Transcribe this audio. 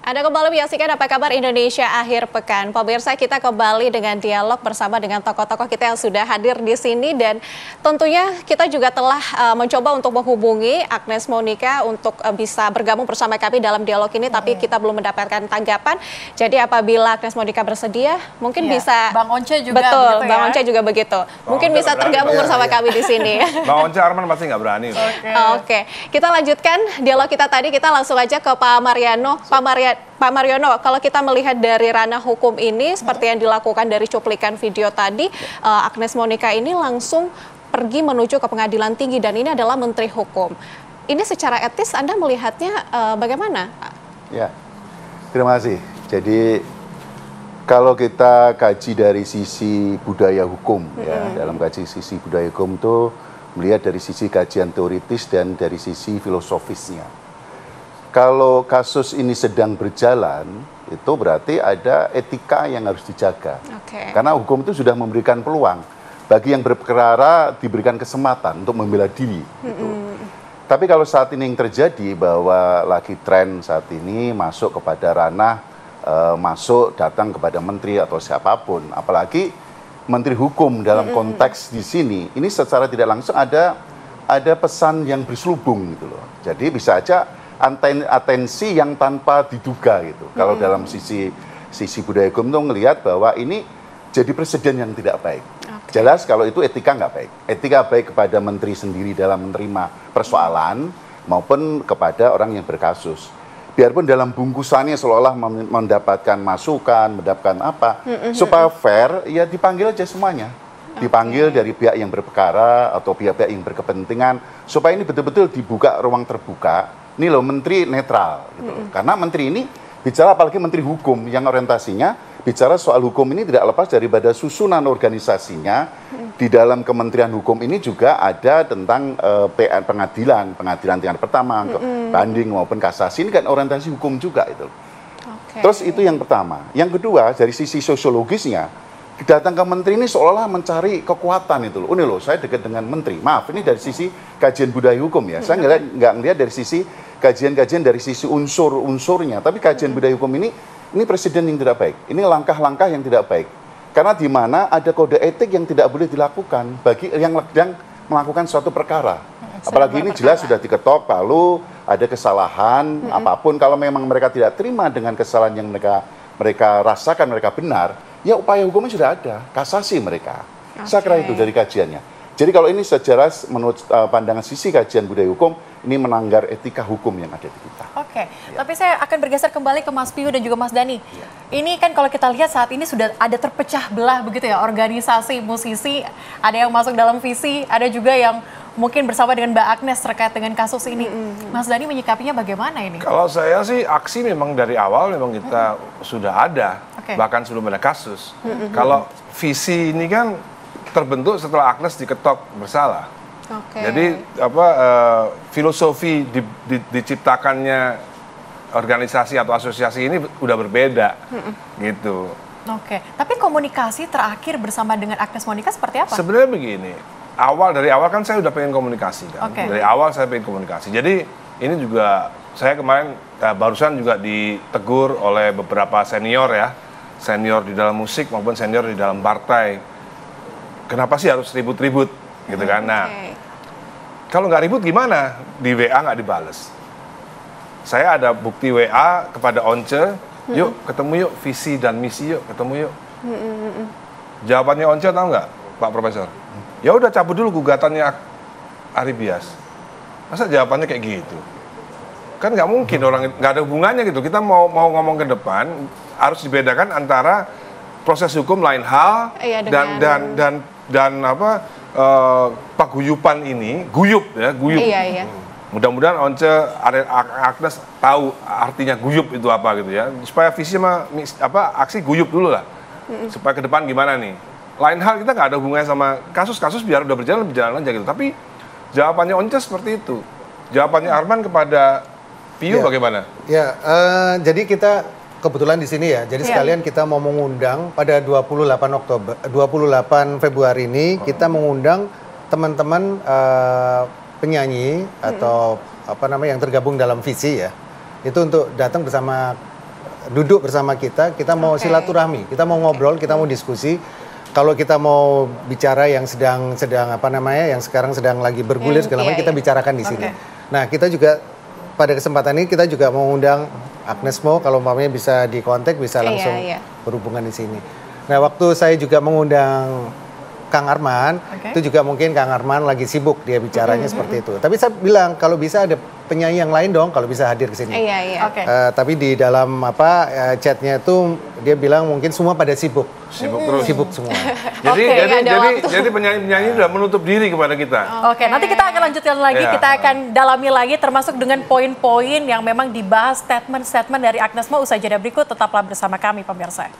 Anda kembali menyaksikan Apa Kabar Indonesia akhir pekan. Pemirsa, kita kembali dengan dialog bersama dengan tokoh-tokoh kita yang sudah hadir di sini, dan tentunya kita juga telah mencoba untuk menghubungi Agnes Monica untuk bisa bergabung bersama kami dalam dialog ini, tapi kita belum mendapatkan tanggapan. Jadi apabila Agnes Monica bersedia, mungkin bisa. Bang Once juga. Betul, begitu Bang ya? Once juga begitu. Mungkin bisa tergabung bersama kami di sini. Bang Once Arman pasti nggak berani. Oke, kita lanjutkan dialog kita tadi. Kita langsung aja ke Pak Mariano. Pak Mariono, kalau kita melihat dari ranah hukum ini, seperti yang dilakukan dari cuplikan video tadi, Agnes Monica ini langsung pergi menuju ke pengadilan tinggi, dan ini adalah Menteri Hukum. Ini secara etis Anda melihatnya bagaimana? Ya, terima kasih. Jadi kalau kita kaji dari sisi budaya hukum, ya, dalam kaji sisi budaya hukum itu melihat dari sisi kajian teoritis dan dari sisi filosofisnya. Kalau kasus ini sedang berjalan, itu berarti ada etika yang harus dijaga. Karena hukum itu sudah memberikan peluang bagi yang berperkara, diberikan kesempatan untuk membela diri. Gitu. Tapi kalau saat ini yang terjadi bahwa lagi tren saat ini masuk kepada ranah masuk datang kepada menteri atau siapapun, apalagi menteri hukum dalam konteks di sini, ini secara tidak langsung ada pesan yang berselubung gitu loh. Jadi bisa aja atensi yang tanpa diduga gitu. Kalau dalam sisi budaya hukum itu melihat bahwa ini jadi presiden yang tidak baik. Jelas kalau itu etika nggak baik. Etika baik kepada menteri sendiri dalam menerima persoalan maupun kepada orang yang berkasus. Biarpun dalam bungkusannya seolah-olah mendapatkan masukan, mendapatkan apa, supaya fair, ya dipanggil aja semuanya. Dipanggil dari pihak yang berperkara atau pihak-pihak yang berkepentingan, supaya ini betul-betul dibuka ruang terbuka. Ini loh menteri netral, gitu. Karena menteri ini bicara, apalagi menteri hukum yang orientasinya bicara soal hukum, ini tidak lepas daripada susunan organisasinya. Di dalam Kementerian Hukum ini juga ada tentang pengadilan tingkat pertama, banding maupun kasasi, ini kan orientasi hukum juga itu. Terus itu yang pertama. Yang kedua, dari sisi sosiologisnya, datang ke menteri ini seolah-olah mencari kekuatan itu loh. Ini loh, saya dekat dengan menteri. Maaf, ini dari sisi kajian budaya hukum ya. Saya nggak ngelihat dari sisi kajian-kajian dari sisi unsur-unsurnya. Tapi kajian budaya hukum ini presiden yang tidak baik. Ini langkah-langkah yang tidak baik. Karena di mana ada kode etik yang tidak boleh dilakukan bagi yang sedang melakukan suatu perkara. Apalagi ini jelas sudah diketok, lalu ada kesalahan apapun. Kalau memang mereka tidak terima dengan kesalahan yang mereka rasakan, mereka benar, ya upaya hukumnya sudah ada, kasasi mereka. Saya kira itu dari kajiannya. Jadi kalau ini secara menurut pandangan sisi kajian budaya hukum, ini melanggar etika hukum yang ada di kita. Tapi saya akan bergeser kembali ke Mas Piyu dan juga Mas Dhani. Ini kan kalau kita lihat saat ini sudah ada terpecah belah begitu ya, organisasi musisi, ada yang masuk dalam visi, ada juga yang mungkin bersama dengan Mbak Agnes terkait dengan kasus ini. Mas Dhani menyikapinya bagaimana ini? Kalau saya sih aksi memang dari awal memang kita sudah ada, bahkan sebelum ada kasus. Kalau visi ini kan terbentuk setelah Agnes diketok bersalah. Jadi filosofi diciptakannya organisasi atau asosiasi ini udah berbeda, gitu. Tapi komunikasi terakhir bersama dengan Agnes Monica seperti apa? Sebenarnya begini. Dari awal kan saya udah pengen komunikasi kan. Dari awal saya pengen komunikasi. Jadi ini juga saya kemarin barusan juga ditegur oleh beberapa senior ya. Senior di dalam musik maupun senior di dalam partai. Kenapa sih harus ribut-ribut gitu kan. Nah, kalau nggak ribut gimana? Di WA nggak dibales. Saya ada bukti WA kepada Once, yuk ketemu yuk, visi dan misi yuk, ketemu yuk. Jawabannya Once tahu nggak, Pak Profesor? Ya udah cabut dulu gugatannya Ari Bias. Masa jawabannya kayak gitu? Kan nggak mungkin, orang nggak ada hubungannya gitu. Kita mau ngomong ke depan harus dibedakan antara proses hukum lain hal dan paguyupan ini, guyup. Mudah-mudahan Once Agnes tahu artinya guyup itu apa gitu ya. Supaya visi aksi guyup dulu lah. Supaya ke depan gimana nih. Lain hal kita nggak ada hubungannya sama kasus biar udah berjalan aja gitu. Tapi jawabannya Once seperti itu. Jawabannya Arman kepada Piyu bagaimana? Jadi kita kebetulan di sini ya. Jadi sekalian kita mau mengundang pada 28 Februari ini kita mengundang teman-teman penyanyi atau yang tergabung dalam visi ya. Itu untuk datang bersama duduk bersama kita mau silaturahmi, kita mau ngobrol, kita mau diskusi. Kalau kita mau bicara yang sedang apa namanya, yang sekarang sedang lagi bergulir segala macam, kita bicarakan di sini. Nah, kita juga pada kesempatan ini kita juga mau undang Agnes Mo, kalau umpamanya bisa dikontak, bisa langsung berhubungan di sini. Nah, waktu saya juga mengundang Kang Arman, itu juga mungkin Kang Arman lagi sibuk dia bicaranya seperti itu. Tapi saya bilang kalau bisa ada penyanyi yang lain dong kalau bisa hadir ke sini. Tapi di dalam chatnya itu dia bilang mungkin semua pada sibuk. Sibuk semua. Jadi penyanyi-penyanyi sudah menutup diri kepada kita. Nanti kita akan lanjutkan lagi, kita akan dalami lagi termasuk dengan poin-poin yang memang dibahas statement-statement dari Agnes Mo usai jeda berikut. Tetaplah bersama kami pemirsa.